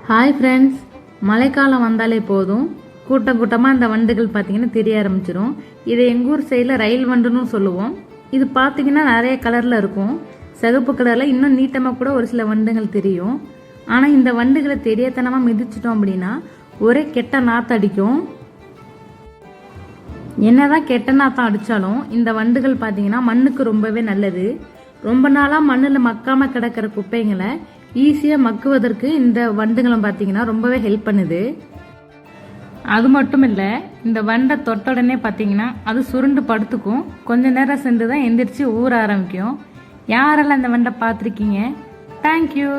Hi friends, மழைக்காலம் வந்தாலே போதும் கூட்டமாக இந்த வண்டுகள் பார்த்தீங்கன்னா தெரிய ஆரம்பிச்சிடும். இதை எங்கள் ஊர் சைடில் ரயில் வண்டுன்னு சொல்லுவோம். இது பார்த்தீங்கன்னா நிறைய கலரில் இருக்கும். சிகப்பு கலரில் இன்னும் நீட்டமாக கூட ஒரு சில வண்டுகள் தெரியும். ஆனால் இந்த வண்டுகளை தெரியாதனமாக மிதிச்சிட்டோம் அப்படின்னா ஒரே கெட்ட நாற்றம் அடிக்கும். என்னதான் கெட்ட நாற்றம் அடித்தாலும் இந்த வண்டுகள் பார்த்தீங்கன்னா மண்ணுக்கு ரொம்பவே நல்லது. ரொம்ப நாளாக மண்ணில் மக்காமல் கிடக்கிற குப்பைங்களை ஈஸியாக மக்குவதற்கு இந்த வண்டுகளும் பார்த்தீங்கன்னா ரொம்பவே ஹெல்ப் பண்ணுது. அது மட்டும் இல்லை, இந்த வண்டை தொட்ட உடனே பார்த்தீங்கன்னா அது சுருண்டு படுத்துக்கும். கொஞ்ச நேரம் சென்று தான் எந்திரிச்சு ஊற ஆரம்பிக்கும். யாரெல்லாம் இந்த வண்டை பார்த்துருக்கீங்க? தேங்க்யூ.